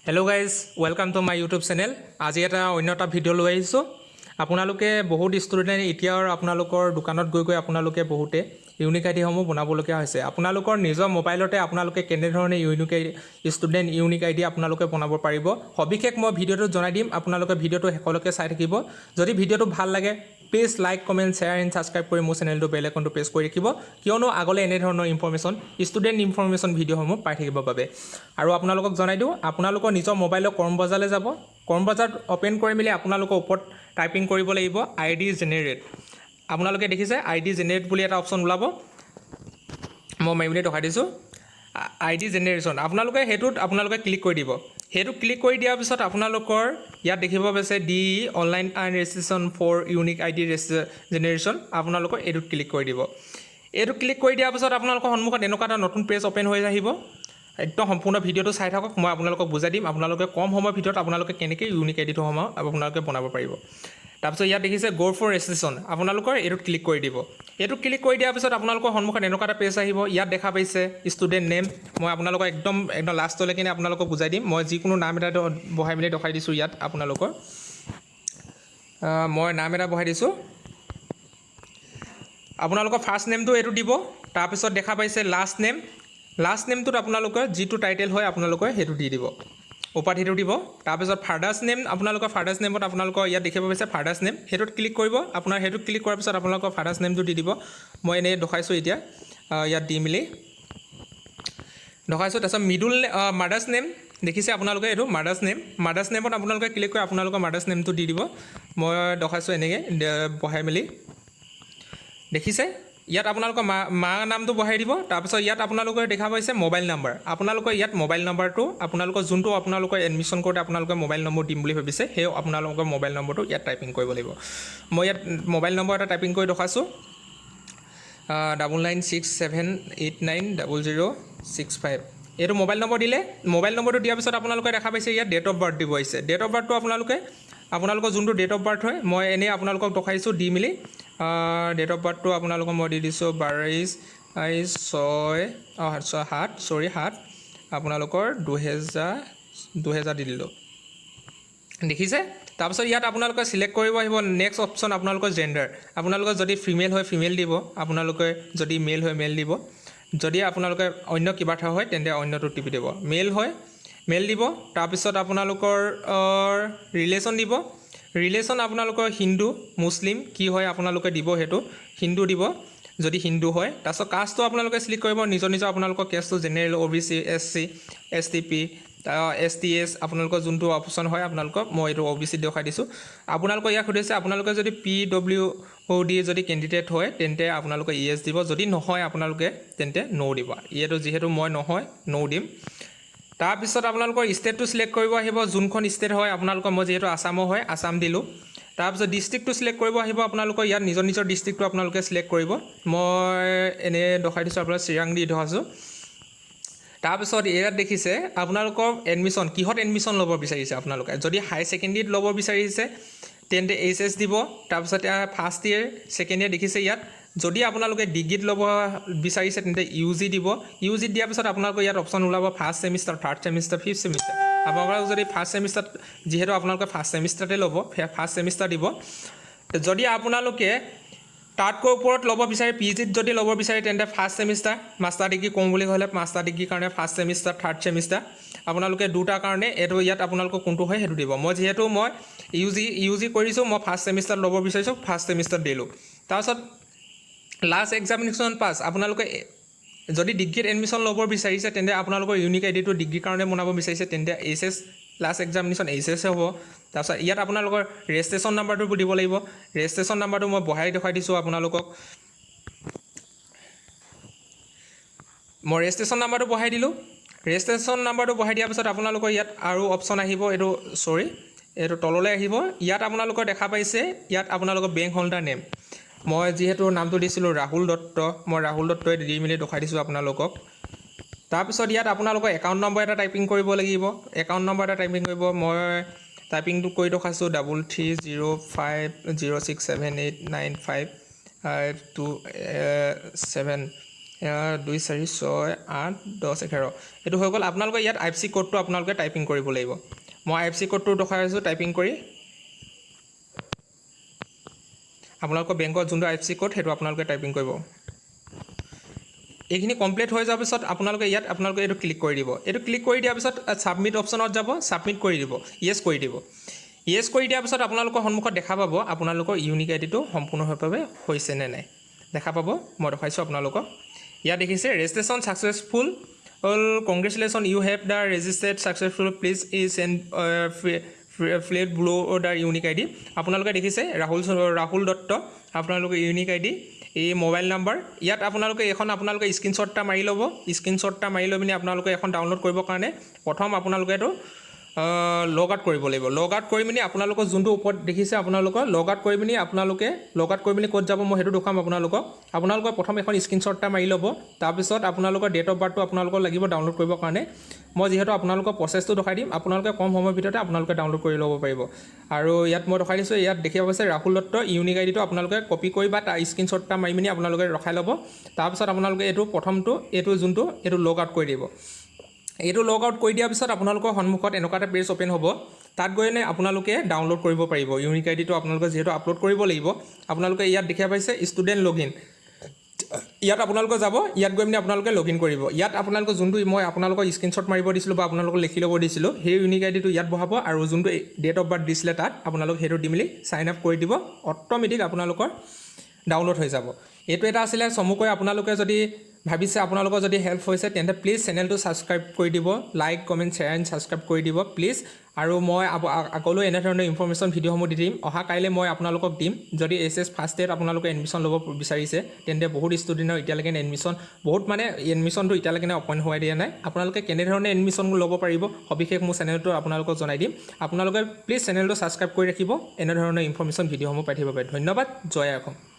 Hello guys, welcome to my YouTube channel. আজি এটা অন্য এটা ভিডিও লৈ আহিছো। আপোনালোকে বহুত ষ্টুডেন্ট এতিয়াৰ আপোনালোকৰ দোকানত গৈ আপোনালোকে বহুতে ইউনিক আইডি সমূহ বনাবলগীয়া হৈছে। আপোনালোকৰ নিজৰ মোবাইলতে আপোনালোকে কেনে ধৰণে ষ্টুডেন্ট ইউনিক আইডি আপোনালোকে বনাব পাৰিব। সবিশেষ মই ভিডিওটো জনাই দিম। আপোনালোকে ভিডিওটো শেষলৈকে চাই থাকিব। যদি ভিডিওটো ভাল লাগে please like comment share and subscribe কৰি মোৰ চেনেলটো বেল আইকনটো প্ৰেছ কৰি ৰাখিব। কিয়নো আগলৈ এনে ধৰণৰ ইনফৰমেশ্যন ষ্টুডেন্ট ইনফৰমেশ্যন ভিডিওসমূহ পাই থাকিব বাবে। আৰু আপোনালোকক জনাই দিওঁ আপোনালোকৰ নিজৰ মোবাইলৰ কৰ্মবজাৰলৈ যাব। কৰ্মবজাৰ ওপেন কৰি মেলি আপোনালোকৰ ওপৰত টাইপিং কৰিব লাগিব আইডি জেনেৰেট। আপোনালোকে দেখিছে আইডি জেনেৰেট বুলি এটা অপশ্যন ওলাব। মই মাৰি মেলি দেখাই দিছোঁ আইডি জেনেৰেশ্যন। আপোনালোকে সেইটোত আপোনালোকে ক্লিক কৰি দিব। সেইটো ক্লিক কৰি দিয়াৰ পিছত আপোনালোকৰ ইয়াত দেখিব পাইছে the online registration for unique ID generation. আপোনালোকৰ এইটোত ক্লিক কৰি দিব। এইটো ক্লিক কৰি দিয়াৰ পিছত আপোনালোকৰ সন্মুখত এনেকুৱা এটা নতুন পেজ ওপেন হৈ আহিব। একদম সম্পূৰ্ণ ভিডিওটো চাই থাকক। মই আপোনালোকক বুজাই দিম আপোনালোকে কম সময়ৰ ভিতৰত আপোনালোকে কেনেকৈ ইউনিক আইডিটো আপোনালোকে বনাব পাৰিব। তাৰপিছত ইয়াত দেখিছে গো ফৰ ৰেজিষ্ট্ৰেশ্যন। আপোনালোকৰ এইটোত ক্লিক কৰি দিব। এইটো ক্লিক কৰি দিয়াৰ পিছত আপোনালোকৰ সন্মুখত এনেকুৱা এটা পেজ আহিব। ইয়াত দেখা পাইছে ষ্টুডেণ্ট নেম। মই আপোনালোকক একদম লাষ্টলৈকে আপোনালোকক বুজাই দিম। মই যিকোনো নাম এটা বহাই মেলি দেখাই দিছোঁ। ইয়াত আপোনালোকৰ মই নাম এটা বহাই দিছোঁ। আপোনালোকৰ ফাৰ্ষ্ট নেমটো এইটো দিব। তাৰপিছত দেখা পাইছে লাষ্ট নেম। লাষ্ট নেমটোত আপোনালোকৰ যিটো টাইটেল হয় আপোনালোকে সেইটো দি দিব, উপাধিটো দিব। তাৰপিছত ফাদাৰ্ছ নেম আপোনালোকৰ ফাদাৰ্ছ নেমত আপোনালোকৰ ইয়াত দেখিব পাইছে ফাদাৰ্ছ নেম। সেইটোত ক্লিক কৰিব। আপোনাৰ সেইটোত ক্লিক কৰাৰ পিছত আপোনালোকৰ ফাদাৰ্ছ নেমটো দি দিব। মই এনেই দেখাইছোঁ এতিয়া ইয়াত দি মেলি দেখাইছোঁ। তাৰপিছত মিডল মাদাৰ্ছ নেম দেখিছে আপোনালোকে এইটো মাদাৰ্ছ নেম। মাদাৰ্ছ নেমত আপোনালোকে ক্লিক কৰি আপোনালোকৰ মাদাৰ্ছ নেমটো দি দিব। মই দেখাইছোঁ এনেকৈ বহাই মেলি দেখিছে। ইয়াত আপোনালোকৰ মা নামটো বহাই দিব। তাৰপিছত ইয়াত আপোনালোকে দেখা পাইছে মোবাইল নাম্বাৰ। আপোনালোকৰ ইয়াত মোবাইল নাম্বাৰটো আপোনালোকৰ যোনটো আপোনালোকৰ এডমিশ্যন কৰোঁতে আপোনালোকে মোবাইল নম্বৰ দিম বুলি ভাবিছে সেই আপোনালোকৰ মোবাইল নম্বৰটো ইয়াত টাইপিং কৰিব লাগিব। মই ইয়াত মোবাইল নম্বৰ এটা টাইপিং কৰি দেখাইছোঁ 9967890065। এইটো মোবাইল নম্বৰ দিলে। মোবাইল নম্বৰটো দিয়াৰ পিছত আপোনালোকে দেখা পাইছে ইয়াত ডেট অফ বাৰ্থ দিব আহিছে। ডেট অফ বাৰ্থটো আপোনালোকৰ যোনটো ডেট অফ বাৰ্থ হয় মই এনেই আপোনালোকক দেখাইছোঁ দি মেলি। ডেট অফ বাৰ্থটো আপোনালোকক মই দি দিছোঁ 22/6/7 আপোনালোকৰ 2000 দি দিলোঁ দেখিছে। তাৰপিছত ইয়াত আপোনালোকে চিলেক্ট কৰিব আহিব নেক্সট অপশ্যন আপোনালোকৰ জেণ্ডাৰ। আপোনালোকৰ যদি ফিমেল হয় ফিমেল দিব। আপোনালোকে যদি মেল হয় মেল দিব। যদি আপোনালোকে অন্য কিবা এটা হয় তেন্তে অন্যটো টিপি দিব। মেল হয় মেল দিব। তাৰপিছত আপোনালোকৰ ৰিলেশ্যন দিব। ৰিলেশ্যন আপোনালোকৰ হিন্দু মুছলিম কি হয় আপোনালোকে দিব, সেইটো হিন্দু দিব যদি হিন্দু হয়। তাৰপিছত কাষ্টটো আপোনালোকে চিলেক্ট কৰিব নিজৰ আপোনালোকৰ কেষ্টটো general OBC SC STP STS আপোনালোকৰ যোনটো অপশ্যন হয় আপোনালোকক মই এইটো OBC দেখাই দিছোঁ। আপোনালোকৰ ইয়াক সুধিছে আপোনালোকে যদি PWOD যদি কেণ্ডিডেট হয় তেন্তে আপোনালোকে yes দিব। যদি নহয় আপোনালোকে তেন্তে no দিব। ইয়াতো যিহেতু মই নহয় no দিম। তাৰপিছত আপোনালোকৰ ষ্টেটটো চিলেক্ট কৰিব আহিব। যোনখন ষ্টেট হয় আপোনালোকৰ মই যিহেতু আসামৰ হয় আসাম দিলোঁ। তাৰপিছত ডিষ্ট্ৰিক্টটো চিলেক্ট কৰিব আহিব। আপোনালোকৰ ইয়াত নিজৰ ডিষ্ট্ৰিক্টটো আপোনালোকে চিলেক্ট কৰিব। মই এনেই দেখাই দিছোঁ আপোনাৰ চিৰাং দি দেখাইছোঁ। তাৰপিছত ইয়াত দেখিছে আপোনালোকৰ এডমিশ্যন কিহত এডমিশ্যন ল'ব বিচাৰিছে। আপোনালোকে যদি হাই ছেকেণ্ডেৰীত ল'ব বিচাৰিছে তেন্তে HS দিব। তাৰপিছত ফাৰ্ষ্ট ইয়েৰ ছেকেণ্ড ইয়েৰ দেখিছে ইয়াত। যদি আপোনালোকে ডিগ্ৰীত ল'ব বিচাৰিছে তেন্তে UG দিব। UG দিয়াৰ পিছত আপোনালোকৰ ইয়াত অপশ্যন ওলাব first semester third semester fifth semester. আপোনালোকে যদি ফাৰ্ষ্ট ছেমিষ্টাৰ যিহেতু আপোনালোকে ফাৰ্ষ্ট ছেমিষ্টাৰতে ল'ব ফাৰ্ষ্ট ছেমিষ্টাৰ দিব। যদি আপোনালোকে তাতকৈ ওপৰত ল'ব বিচাৰে PGত যদি ল'ব বিচাৰে তেন্তে ফাৰ্ষ্ট ছেমিষ্টাৰ মাষ্টাৰ ডিগ্ৰী কৰোঁ বুলি ক'লে মাষ্টাৰ ডিগ্ৰীৰ কাৰণে ফাৰ্ষ্ট ছেমিষ্টাৰ থাৰ্ড ছেমিষ্টাৰ আপোনালোকে দুটাৰ কাৰণে এইটো ইয়াত আপোনালোকৰ কোনটো হয় সেইটো দিব। মই যিহেতু মই UG কৰিছোঁ মই ফাৰ্ষ্ট ছেমিষ্টাৰ ল'ব বিচাৰিছোঁ ফাৰ্ষ্ট ছেমিষ্টাৰ দিলোঁ। তাৰপিছত লাষ্ট এক্সামিনেশ্যন পাছ। আপোনালোকে যদি ডিগ্ৰীত এডমিশ্যন ল'ব বিচাৰিছে তেন্তে আপোনালোকৰ ইউনিক আইডিটো ডিগ্ৰীৰ কাৰণে বনাব বিচাৰিছে তেন্তে HS লাষ্ট এক্সামিনেশ্যন HS হ'ব। তাৰপিছত ইয়াত আপোনালোকৰ ৰেজিষ্ট্ৰেশ্যন নাম্বাৰটো দিব লাগিব। ৰেজিষ্ট্ৰেশ্যন নাম্বাৰটো মই বহাই দেখাই দিছোঁ আপোনালোকক। মই ৰেজিষ্ট্ৰেশ্যন নাম্বাৰটো বহাই দিলোঁ। ৰেজিষ্ট্ৰেশ্যন নাম্বাৰটো বহাই দিয়াৰ পিছত আপোনালোকৰ ইয়াত আৰু অপশ্যন আহিব। এইটো তললৈ আহিব। ইয়াত আপোনালোকৰ দেখা পাইছে ইয়াত আপোনালোকৰ বেংক হোল্ডাৰ নেম। মই যিহেতু নামটো দিছিলোঁ ৰাহুল দত্ত মই ৰাহুল দত্তই দি মেলি দেখাই দিছোঁ আপোনালোকক। তাৰপিছত ইয়াত আপোনালোকৰ একাউণ্ট নম্বৰ এটা টাইপিং কৰিব লাগিব। একাউণ্ট নম্বৰ এটা টাইপিং কৰিব। মই টাইপিংটো কৰি দেখাইছোঁ 330506789527 2 4 6 8 10 11 এইটো হৈ গ'ল আপোনালোকে ইয়াত IFC কোডটো আপোনালোকে টাইপিং কৰিব লাগিব মই IFC কোডটো দেখাইছো টাইপিং কৰি আপোনালোকৰ বেংকৰ যোনটো IFC কোড হেতু আপোনালোকে টাইপিং কৰিব এইখিনি কমপ্লিট হৈ যোৱাৰ পিছত আপোনালোকে ইয়াত আপোনালোকে এটো ক্লিক কৰি দিব এটো ক্লিক কৰি দিয়াৰ পিছত সাবমিট অপচনত যাব সাবমিট কৰি দিব ইয়েস কৰি দিব ইয়েস কৰি দিয়াৰ পিছত আপোনালোকৰ সন্মুখত দেখা পাব আপোনালোকৰ ইউনিক আইডিটো সম্পূৰ্ণভাৱে হৈছে নে নাই দেখা পাব মই দেখাইছো আপোনালোকক ইয়াত দেখিছে registration successful all congratulation you have the registered successful please is and flat below the unique ID আপোনালোকে দেখিছে ৰাহুল দত্ত আপোনালোকৰ ইউনিক আইডি এই মোবাইল নাম্বাৰ ইয়াত আপোনালোকে এখন আপোনালোকে স্ক্ৰিনশ্বটটা মাৰি ল'ব স্ক্ৰিনশ্বটটা মাৰি লৈ পিনি আপোনালোকে এখন ডাউনলোড কৰিবৰ কাৰণে প্ৰথম আপোনালোকে এটো লগ আউট কৰিব লাগিব লগ আউট কৰি মিনি আপোনালোকৰ যোনটো ওপৰত দেখিছে আপোনালোকৰ লগ আউট কৰি মিনি আপোনালোকে লগ আউট কৰি মিনি ক'ত যাব মই হেতু দেখাম আপোনালোকৰ প্ৰথম এখন স্ক্ৰিনশ্বটটা মাৰি ল'ব তাৰ পিছত আপোনালোকৰ ডেট অফ বাৰ্থটো আপোনালোকৰ লাগিব ডাউনলোড কৰিবৰ কাৰণে মই যেহেতু আপোনালোকৰ প্ৰসেছটো দেখাই দিম আপোনালোকে কম সময়ৰ ভিতৰতে আপোনালোকে ডাউনলোড কৰি ল'ব পাৰিব আৰু ইয়াত মই দেখাই দিছো ইয়াত দেখিব পাইছে ৰাহুল দত্ত ইউনিক আইডিটো আপোনালোকে কপি কৰি বা তাৰ স্ক্ৰিনশ্বটটা মাৰি মিনি আপোনালোকে ৰখাই ল'ব তাৰ পিছত আপোনালোকে এটো প্ৰথমটো এটো যোনটো এটো লগ আউট কৰি দিব এটো লগ আউট কৰি দিয়াৰ পিছত আপোনালোকৰ সন্মুখত এনেকুৱা এটা পেজ ওপেন হ'ব তাত গৈনে আপোনালোকে ডাউনলোড কৰিব পাৰিব ইউনিক আইডিটো আপোনালোকে যেহেতু আপলোড কৰিব লাগিব আপোনালোকে ইয়াত দেখিব পাইছে ষ্টুডেন্ট লগইন ইয়াত আপোনালোকে যাব ইয়াত গৈ মিনি আপোনালোকে লগইন কৰিব ইয়াত আপোনালোকে যোনটো মই আপোনালোকৰ স্ক্ৰিনশ্বট মাৰিব দিছিলো বা আপোনালোকক লিখি ল'ব দিছিলো সেই ইউনিক আইডিটো ইয়াত বহাব আৰু যোনটো ডেট অফ বাৰ্থ দিছিলে তাত আপোনালোকে হেতু দি মিলি সাইন আপ কৰি দিব অটোমেটিক আপোনালোকৰ ডাউনলোড হৈ যাব এটো এটা আছিল সমুকৈ আপোনালোকে যদি ভাবিছে আপোনালোকৰ যদি হেল্প হৈছে তেন্তে প্লিজ চেনেলটো সাবস্ক্ৰাইব কৰি দিব like comment share and subscribe কৰি দিব প্লিজ আৰু মই আগলৈ এনে ধৰণৰ ইনফৰমেশন ভিডিঅ'সমূহ দি দিম অহা কাইলে মই আপোনালোকক দিম যদি এছএছ ফাৰ্ষ্ট ইয়েৰ আপোনালোকে এডমিশন ল'ব বিচাৰিছে তেন্তে বহুত ষ্টুডেণ্টৰ এতিয়ালৈকে এডমিশন বহুত মানে এডমিশনটো এতিয়ালৈকে অপেন হোৱা দিয়া নাই আপোনালোকে কেনে ধৰণে এডমিশন ল'ব পাৰিব সবিশেষ মোৰ চেনেলটো আপোনালোকক জনাই দিম আপোনালোকে প্লিজ চেনেলটো সাবস্ক্ৰাইব কৰি ৰাখিব এনে ধৰণৰ ইনফৰমেশন ভিডিঅ'সমূহ পাই থাকিব পাৰে ধন্যবাদ জয় অসম